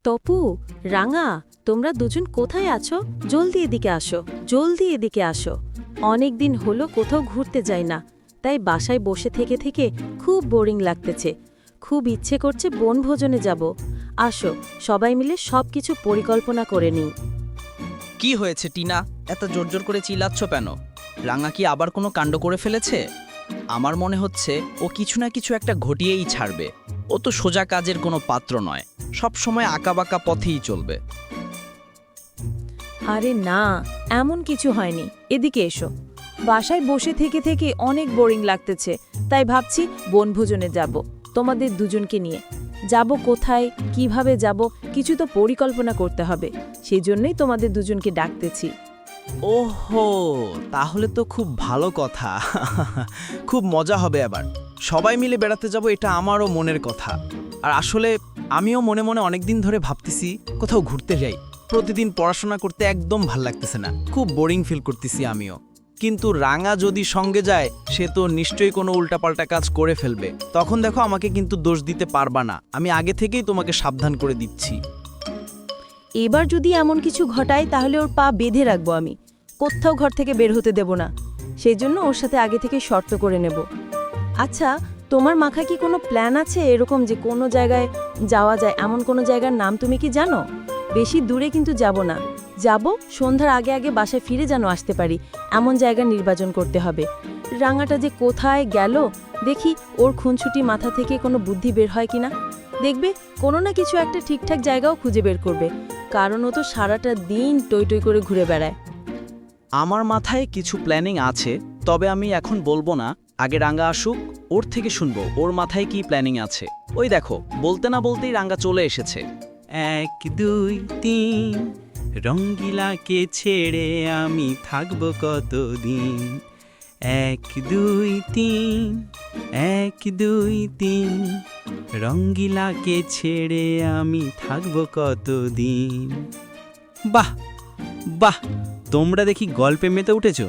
তপু, রাঙা, তোমরা দুজন কোথায় আছো? জলদি এদিকে আসো, জলদি এদিকে আসো। অনেক দিন হলো কোথাও ঘুরতে যাই না, তাই বাসায় বসে থেকে থেকে খুব বোরিং লাগতেছে। খুব ইচ্ছে করছে বনভোজনে যাব। আসো, সবাই মিলে সবকিছু পরিকল্পনা করে নিই। কি হয়েছে টিনা, এত জোর জোর করে চিল্লাচ্ছ কেন? রাঙা কি আবার কোনো কাণ্ড করে ফেলেছে? আমার মনে হচ্ছে ও কিছু না কিছু একটা ঘটিয়েই ছাড়বে। ও তো সোজা কাজের কোনো পাত্র নয়, সব সময় আঁকাবাঁকা পথেই চলবে। আরে না, এমন কিছু হয়নি। এদিকে এসো। বাসায় বসে থেকে থেকে অনেক বোরিং লাগতেছে, তাই ভাবছি বনভোজনে যাব তোমাদের দুজনকে নিয়ে। যাব কোথায়, কিভাবে যাব, কিছু তো পরিকল্পনা করতে হবে। সেই জন্যই তোমাদের দুজনকে ডাকতেছি। ওহো, তাহলে তো খুব ভালো কথা। খুব মজা হবে আবার। সবাই মিলে বেড়াতে যাব, এটা আমারও মনের কথা। আর আসলে আমিও মনে মনে অনেকদিন ধরে ভাবতেছি কোথাও ঘুরতে যাই। প্রতিদিন পড়াশোনা করতে একদম ভাল লাগতেছে না, খুব বোরিং ফিল করতেছি আমিও। কিন্তু রাঙা যদি সঙ্গে যায়, সে তো নিশ্চয়ই কোনো উল্টাপাল্টা কাজ করে ফেলবে। তখন দেখো, আমাকে কিন্তু দোষ দিতে পারবা না। আমি আগে থেকেই তোমাকে সাবধান করে দিচ্ছি। এবার যদি এমন কিছু ঘটায় তাহলে ওর পা বেঁধে রাখবো আমি। কোথাও ঘর থেকে বের হতে দেব না। সেই জন্য ওর সাথে আগে থেকে শর্ত করে নেব। আচ্ছা, তোমার মাথায় কি কোনো প্ল্যান আছে এরকম যে কোনো জায়গায় যাওয়া যায়, এমন কোনো জায়গার নাম তুমি কি জানো? বেশি দূরে কিন্তু যাব না। যাব সন্ধ্যার আগে আগে বাসায় ফিরে যেন আসতে পারি, এমন জায়গা নির্বাচন করতে হবে। রাঙাটা যে কোথায় গেল, দেখি ওর খুনছুটি মাথা থেকে কোনো বুদ্ধি বের হয় কিনা। দেখবে কোনো না কিছু একটা ঠিকঠাক জায়গাও খুঁজে বের করবে, কারণ ও তো সারাটা দিন টই টই করে ঘুরে বেড়ায়। আমার মাথায় কিছু প্ল্যানিং আছে, তবে আমি এখন বলবো না। আগে রাঙ্গা আসুক, ওর থেকে শুনবো ওর মাথায় কি প্ল্যানিং আছে। ওই দেখো, বলতে না বলতেই রাঙ্গা চলে এসেছে। 1 2 3 রঙ্গিলাকে ছেড়ে আমি থাকবো কতদিন। 1 2 3 1 2 3 রঙ্গিলাকে ছেড়ে আমি থাকবো কতদিন। বাহ বাহ, তোমরা দেখি গল্পে মেতে উঠেছো।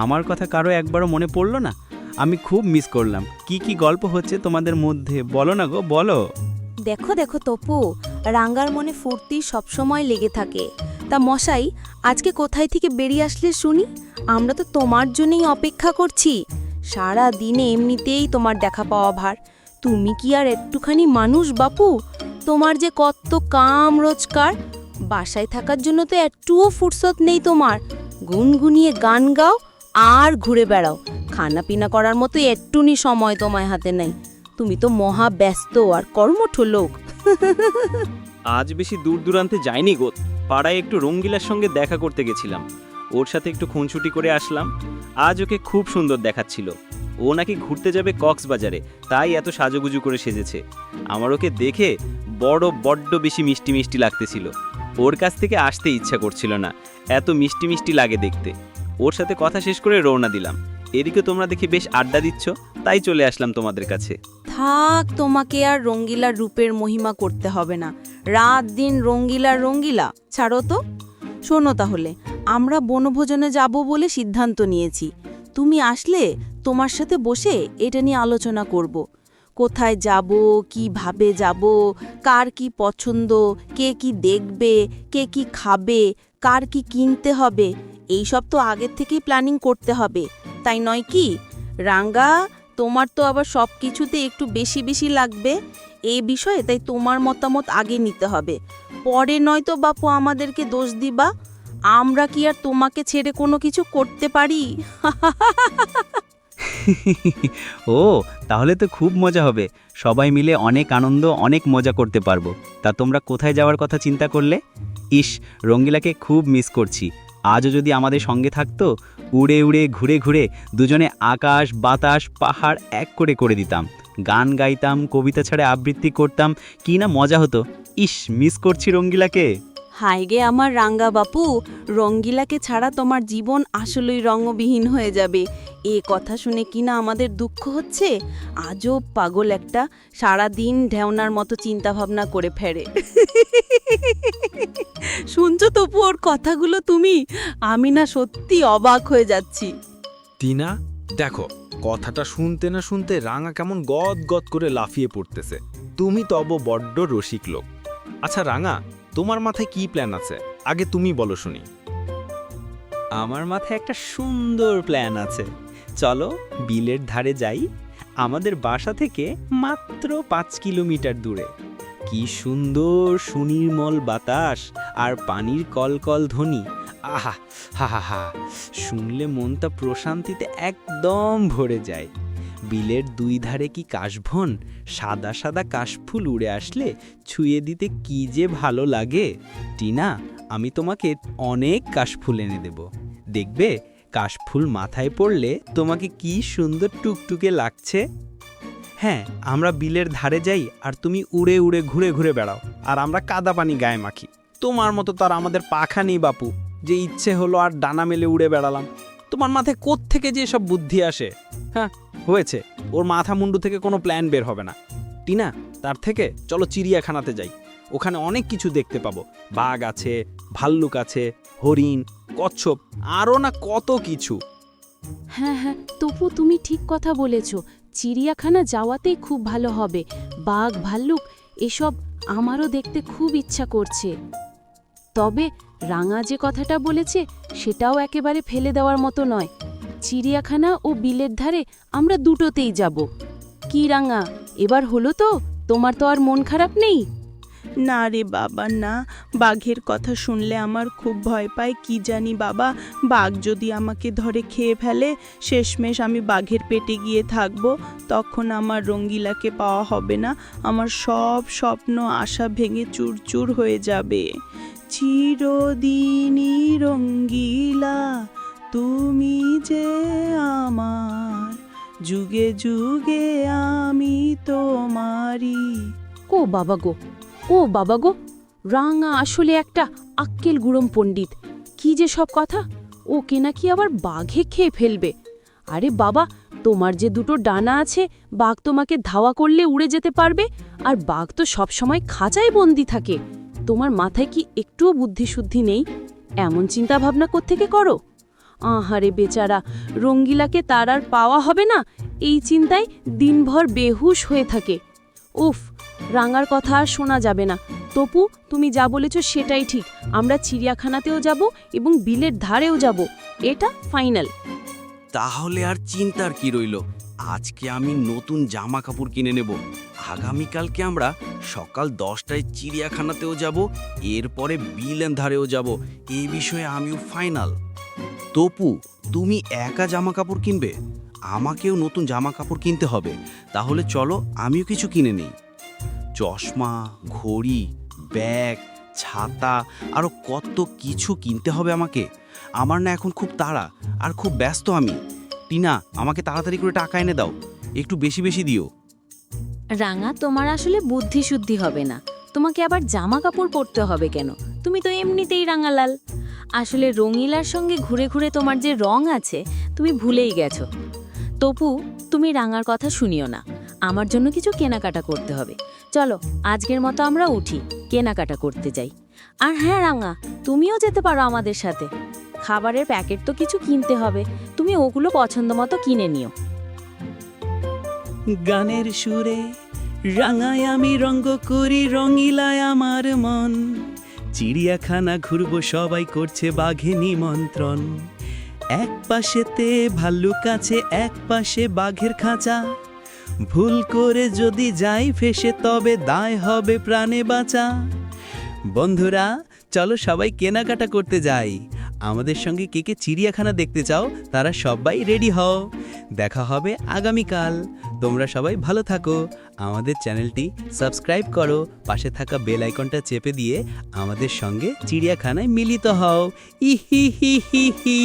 আমার কথা কারো একবারও মনে পড়লো না? আমি খুব মিস করলাম। কি কি গল্প হচ্ছে তোমাদের মধ্যে, বলো না গো, বলো। দেখো দেখো তপু, রাঙ্গার মনে ফুর্তি সবসময় লেগে থাকে। তা মশাই, আজকে কোথায় থেকে বেরিয়ে আসলে শুনি? আমরা তো তোমার জন্যই অপেক্ষা করছি। সারা দিনে এমনিতেই তোমার দেখা পাওয়া ভার। তুমি কি আর একটুখানি মানুষ বাপু? তোমার যে কত কাম রোজগার, বাসায় থাকার জন্য তো একটুও ফুরসত নেই তোমার। গুনগুনিয়ে গান গাও আর ঘুরে বেড়াও। খানা পিনা করার মতো একটুনি সময় তোমায় হাতে নেই। তুমি তো মহা ব্যস্ত আর কর্মঠ লোক। আজ বেশি দূর দূরান্তে যাইনি গো, পাড়ায় একটু রঙ্গিলার সঙ্গে দেখা করতে গেছিলাম। ওর সাথে একটু খুনছুটি করে আসলাম। আজ ওকে খুব সুন্দর দেখাচ্ছিল। ও নাকি ঘুরতে যাবে কক্সবাজারে, তাই এত সাজুগুজু করে সেজেছে। আমার ওকে দেখে বড্ড বেশি মিষ্টি মিষ্টি লাগতেছিল। ওর কাছ থেকে আসতে ইচ্ছা করছিল না, এত মিষ্টি মিষ্টি লাগে দেখতে। ওর সাথে কথা শেষ করে রওনা দিলাম। এদিকে তোমরা দেখি বেশ আড্ডা দিচ্ছ, তাই চলে আসলাম তোমাদের কাছে। থাক, তোমাকে আর রঙ্গিলার রূপের মহিমা করতে হবে না। রাত দিন রঙ্গিলা রঙ্গিলা, ছাড়ো তো। শোনো তাহলে, আমরা বনভোজনে যাব বলে সিদ্ধান্ত নিয়েছি। তুমি আসলে তোমার সাথে বসে এটা নিয়ে আলোচনা করব। কোথায় যাব, কিভাবে যাব, কার কি পছন্দ, কে কি দেখবে, কে কি খাবে, কার কি কিনতে হবে, এই সব তো আগের থেকেই প্ল্যানিং করতে হবে, তাই নয় কি? রাঙ্গা, তোমার তো আবার সব কিছুতে একটু বেশি বেশি লাগবে এই বিষয়ে, তাই তোমার মতামত আগে নিতে হবে। পরে নয়তো বাপু আমাদেরকে দোষ দিবা। আমরা কি আর তোমাকে ছেড়ে কোনো কিছু করতে পারি? ও, তাহলে তো খুব মজা হবে। সবাই মিলে অনেক আনন্দ, অনেক মজা করতে পারবো। তা তোমরা কোথায় যাওয়ার কথা চিন্তা করলে? ইস, রঙ্গিলাকে খুব মিস করছি। আজও যদি আমাদের সঙ্গে থাকতো, উড়ে উড়ে ঘুরে ঘুরে দুজনে আকাশ বাতাস পাহাড় এক করে করে দিতাম। গান গাইতাম, কবিতা ছাড়া আবৃত্তি করতাম, কি না মজা হতো। ইস, মিস করছি রঙ্গিলাকে। হায় গে আমার রাঙ্গা বাপু, রঙ্গিলাকে ছাড়া তোমার জীবন আসলেই রঙবিহীন হয়ে যাবে। এ কথা শুনে কিনা আমাদের দুঃখ হচ্ছে। আজও পাগল একটা, সারা দিন ঢেউনার মতো চিন্তা ভাবনা করে ফেরে। শুনছো তপু ওর কথাগুলো তুমি? আমি না সত্যি অবাক হয়ে যাচ্ছি। টিনা, দেখো, কথাটা শুনতে না শুনতে রাঙা কেমন গদ গদ করে লাফিয়ে পড়তেছে। তুমি তব বড্ড রসিক লোক। আচ্ছা রাঙা, তোমার মাথায় কি প্ল্যান আছে আগে তুমি বলো শুনি। আমার মাথায় একটা সুন্দর প্ল্যান আছে। চলো বিলের ধারে যাই, আমাদের বাসা থেকে মাত্র 5 কিলোমিটার দূরে। কি সুন্দর সুনির্মল বাতাস আর পানির কলকল ধ্বনি। আহা হা হা হা, শুনলে মনটা প্রশান্তিতে একদম ভরে যায়। বিলের দুই ধারে কি কাশবন, সাদা সাদা কাশফুল উড়ে আসলে ছুঁয়ে দিতে কি যে ভালো লাগে। টিনা, আমি তোমাকে অনেক কাশফুল এনে দেব। দেখবে কাশফুল মাথায় পড়লে তোমাকে কি সুন্দর টুকটুকে লাগছে। হ্যাঁ, আমরা বিলের ধারে যাই আর তুমি উড়ে উড়ে ঘুরে ঘুরে বেড়াও আর আমরা কাদা পানি গায়ে মাখি। তোমার মতো তো আর আমাদের পাখা নেই বাপু, যে ইচ্ছে হলো আর ডানা মেলে উড়ে বেড়ালাম। তোমার মাথায় কোত্থেকে যে সব বুদ্ধি আসে। হ্যাঁ হয়েছে, ওর মাথা মুন্ডু থেকে কোনো প্ল্যান বের হবে না। টিনা, তার থেকে চলো চিড়িয়াখানাতে যাই, ওখানে অনেক কিছু দেখতে পাবো। বাঘ আছে, ভাল্লুক আছে, হরিণ, কচ্ছপ, আরও না কত কিছু। হ্যাঁ হ্যাঁ তপু, তুমি ঠিক কথা বলেছ। চিড়িয়াখানা যাওয়াতেই খুব ভালো হবে। বাঘ ভাল্লুক এসব আমারও দেখতে খুব ইচ্ছা করছে। তবে রাঙা যে কথাটা বলেছে সেটাও একেবারে ফেলে দেওয়ার মতো নয়। চিড়িয়াখানা ও বিলের ধারে আমরা দুটোতেই যাব। কি রাঙা, এবার হলো তো? তোমার তো আর মন খারাপ নেই? না রে বাবা না, বাঘের কথা শুনলে আমার খুব ভয় পায়। কি জানি বাবা, বাঘ যদি আমাকে ধরে খেয়ে ফেলে, শেষমেশ আমি বাঘের পেটে গিয়ে থাকব, তখন আমার রঙ্গিলাকে পাওয়া হবে না। আমার সব স্বপ্ন আশা ভেঙে চুরচুর হয়ে যাবে। চিরদিনই রঙ্গিলা তুমি যে আমার, যুগে যুগে আমি তোমারই। ও বাবা গো, ও বাবা গো, রাঙা আসলে একটা আক্কেল গুড়ম পণ্ডিত। কি যে সব কথা, ওকে নাকি আবার বাঘে খেয়ে ফেলবে। আরে বাবা, তোমার যে দুটো ডানা আছে, বাঘ তোমাকে ধাওয়া করলে উড়ে যেতে পারবে, আর বাঘ তো সবসময় খাঁচায় বন্দি থাকে। তোমার মাথায় কি একটুও বুদ্ধিশুদ্ধি নেই? এমন চিন্তা ভাবনা কোত্থেকে করো? আহারে বেচারা, রঙ্গিলাকে তার আর পাওয়া হবে না, এই চিন্তায় দিনভর বেহুশ হয়ে থাকে। উফ, রাঙার কথা আর শোনা যাবে না। তপু, তুমি যা বলেছ সেটাই ঠিক। আমরা চিড়িয়াখানাতেও যাব এবং বিলের ধারেও যাব, এটা ফাইনাল। তাহলে আর চিন্তার কি রইল, আজকে আমি নতুন জামা কাপড় কিনে নেব। আগামীকালকে আমরা সকাল 10টায় চিড়িয়াখানাতেও যাব, এরপরে বিলের ধারেও যাব। এই বিষয়ে আমিও ফাইনাল। তপু, তুমি একা জামা কাপড় কিনবে? আমাকেও নতুন জামা কাপড় কিনতে হবে। তাহলে চলো আমিও কিছু কিনে নিই। চশমা, ঘড়ি, ব্যাগ, ছাতা, আরও কত কিছু কিনতে হবে আমাকে। আমার না এখন খুব তাড়া আর খুব ব্যস্ত আমি। টিনা, আমাকে তাড়াতাড়ি করে টাকা এনে দাও, একটু বেশি বেশি দিও। রাঙা, তোমার আসলে বুদ্ধিশুদ্ধি হবে না। তোমাকে আবার জামা কাপড় পরতে হবে কেন? তুমি তো এমনিতেই রাঙালাল। আসলে রঙিলার সঙ্গে ঘুরে ঘুরে তোমার যে রং আছে তুমি ভুলেই গেছো। তপু, তুমি রাঙার কথা শুনিও না, আমার জন্য কিছু কেনাকাটা করতে হবে। চলো আজকের মতো আমরা উঠি, কেনাকাটা করতে যাই। আর হ্যাঁ রাঙা, তুমিও যেতে পারো আমাদের সাথে। খাবারের প্যাকেট তো কিছু কিনতে হবে, তুমি ওগুলো পছন্দ মতো কিনে নিও। গানের সুরে রাঙায় আমি রঙ্গ করি, রঙিলায় আমার মন। চিড়িয়াখানা ঘুরবো, সবাই করছে বাঘে নিমন্ত্রণ। এক পাশেতে ভাল্লুক আছে, এক পাশে বাঘের খাঁচা। ভুল করে যদি যাই ফেসে, তবে দায় হবে প্রাণে বাঁচা। বন্ধুরা, চলো সবাই কেনাকাটা করতে যাই। আমাদের সঙ্গে কে কে চিড়িয়াখানা দেখতে চাও তারা সবাই রেডি হও। দেখা হবে আগামীকাল। তোমরা সবাই ভালো থাকো। আমাদের চ্যানেলটি সাবস্ক্রাইব করো, পাশে থাকা বেল আইকনটা চেপে দিয়ে আমাদের সঙ্গে চিড়িয়াখানায় মিলিত হও। ইহি হি হি হি।